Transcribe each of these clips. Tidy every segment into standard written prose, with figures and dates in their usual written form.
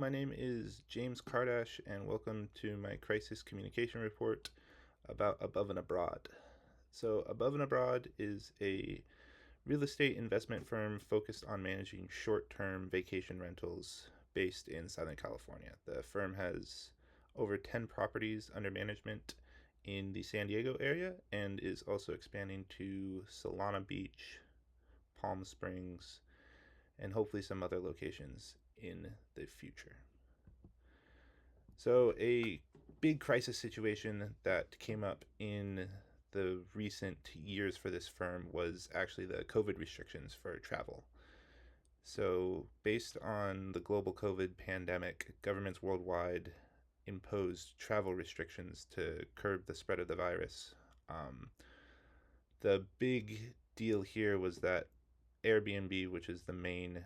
My name is James Kardash, and welcome to my crisis communication report about Above and Abroad. So, Above and Abroad is a real estate investment firm focused on managing short term vacation rentals based in Southern California. The firm has over 10 properties under management in the San Diego area and is also expanding to Solana Beach, Palm Springs, and hopefully some other locations in the future. So, a big crisis situation that came up in the recent years for this firm was actually the COVID restrictions for travel. So, based on the global COVID pandemic, governments worldwide imposed travel restrictions to curb the spread of the virus. Um, the big deal here was that Airbnb, which is the main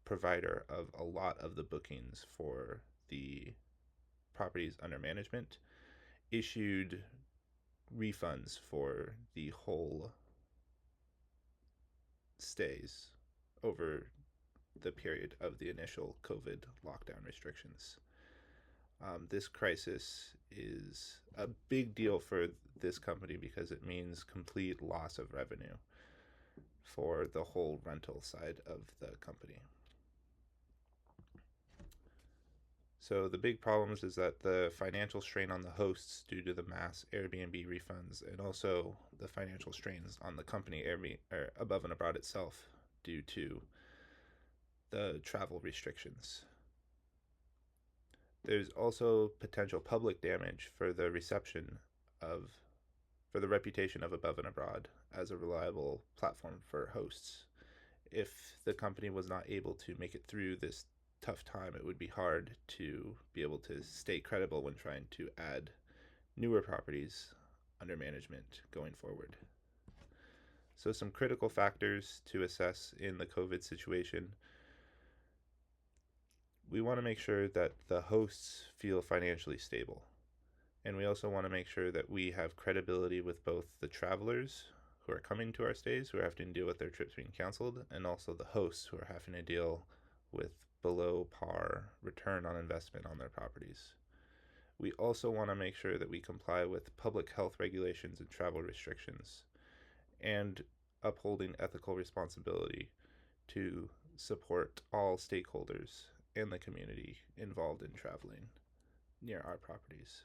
provider of a lot of the bookings for the properties under management, issued refunds for the whole stays over the period of the initial COVID lockdown restrictions. This crisis is a big deal for this company because it means complete loss of revenue for the whole rental side of the company. So the big problems is that the financial strain on the hosts due to the mass Airbnb refunds, and also the financial strains on the company Airbnb or Above and Abroad itself due to the travel restrictions. There's also potential public damage for the reputation of Above and Abroad as a reliable platform for hosts. If the company was not able to make it through this tough time, it would be hard to be able to stay credible when trying to add newer properties under management going forward. So, some critical factors to assess in the COVID situation. We want to make sure that the hosts feel financially stable. And we also want to make sure that we have credibility with both the travelers who are coming to our stays, who are having to deal with their trips being canceled, and also the hosts who are having to deal with below par return on investment on their properties. We also want to make sure that we comply with public health regulations and travel restrictions, and upholding ethical responsibility to support all stakeholders in the community involved in traveling near our properties.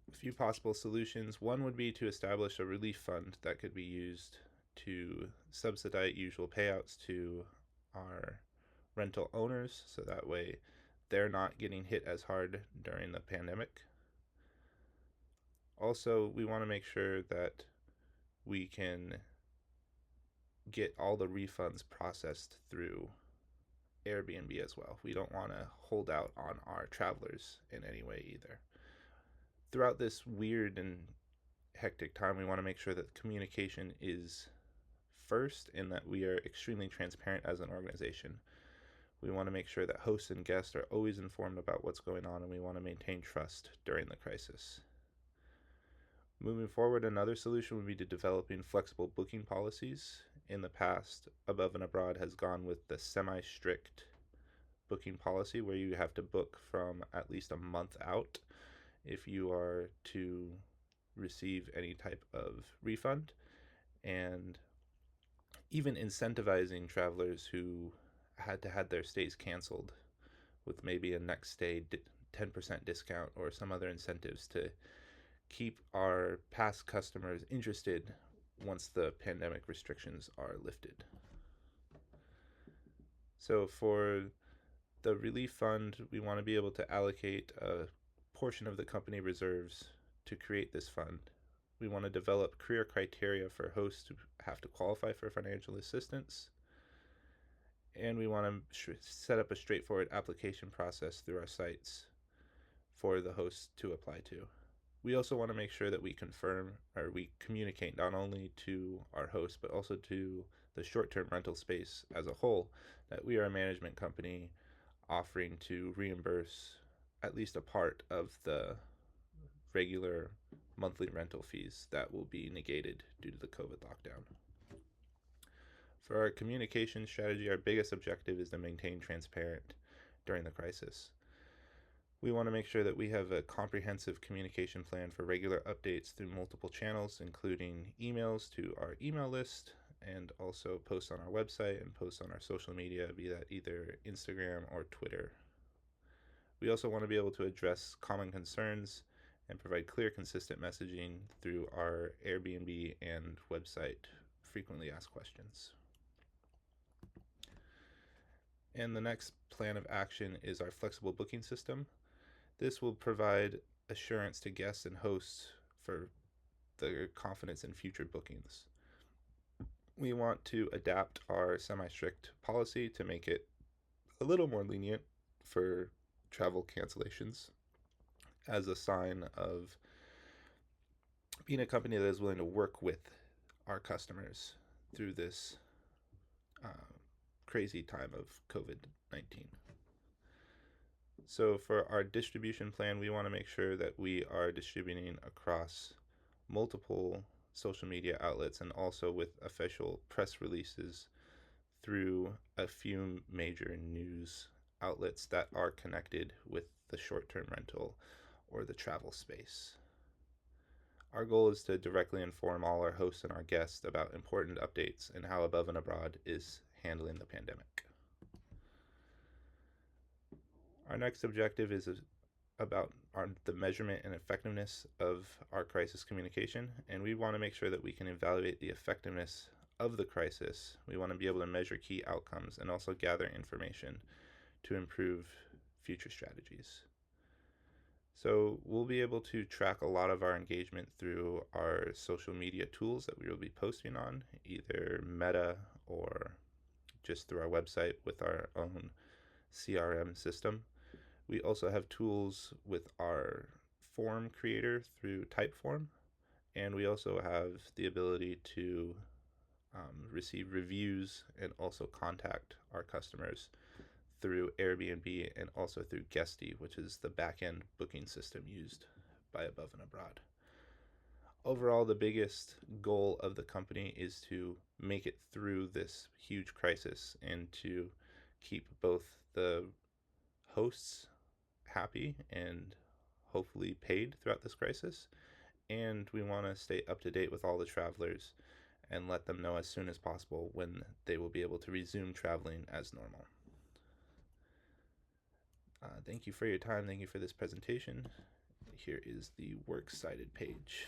A few possible solutions. One would be to establish a relief fund that could be used to subsidize usual payouts to our rental owners, so that way they're not getting hit as hard during the pandemic. Also, we want to make sure that we can get all the refunds processed through Airbnb as well. We don't want to hold out on our travelers in any way either. Throughout this weird and hectic time, we want to make sure that communication is first and that we are extremely transparent as an organization. We want to make sure that hosts and guests are always informed about what's going on, and we want to maintain trust during the crisis. Moving forward, another solution would be to developing flexible booking policies. In the past, Above and Abroad has gone with the semi-strict booking policy where you have to book from at least a month out if you are to receive any type of refund, and even incentivizing travelers who had to have their stays canceled with maybe a next stay 10% discount or some other incentives to keep our past customers interested once the pandemic restrictions are lifted. So for the relief fund, we want to be able to allocate a portion of the company reserves to create this fund. We want to develop clear criteria for hosts who have to qualify for financial assistance. And we want to set up a straightforward application process through our sites for the hosts to apply to. We also want to make sure that we confirm or we communicate not only to our hosts but also to the short-term rental space as a whole that we are a management company offering to reimburse at least a part of the regular monthly rental fees that will be negated due to the COVID lockdown. For our communication strategy, our biggest objective is to maintain transparent during the crisis. We want to make sure that we have a comprehensive communication plan for regular updates through multiple channels, including emails to our email list, and also posts on our website and posts on our social media, be that either Instagram or Twitter. We also want to be able to address common concerns and provide clear, consistent messaging through our Airbnb and website frequently asked questions. And the next plan of action is our flexible booking system. This will provide assurance to guests and hosts for the confidence in future bookings. We want to adapt our semi-strict policy to make it a little more lenient for travel cancellations as a sign of being a company that is willing to work with our customers through this uh, crazy time of COVID-19. So for our distribution plan, we want to make sure that we are distributing across multiple social media outlets and also with official press releases through a few major news outlets that are connected with the short-term rental or the travel space. Our goal is to directly inform all our hosts and our guests about important updates and how Above and Abroad is handling the pandemic. Our next objective is about the measurement and effectiveness of our crisis communication, and we want to make sure that we can evaluate the effectiveness of the crisis. We want to be able to measure key outcomes and also gather information to improve future strategies. So we'll be able to track a lot of our engagement through our social media tools that we will be posting on, either Meta or just through our website with our own CRM system. We also have tools with our form creator through Typeform, and we also have the ability to receive reviews and also contact our customers through Airbnb and also through Guesty, which is the back-end booking system used by Above and Abroad. Overall, the biggest goal of the company is to make it through this huge crisis and to keep both the hosts happy and hopefully paid throughout this crisis. And we want to stay up to date with all the travelers and let them know as soon as possible when they will be able to resume traveling as normal. Thank you for your time. Thank you for this presentation. Here is the works cited page.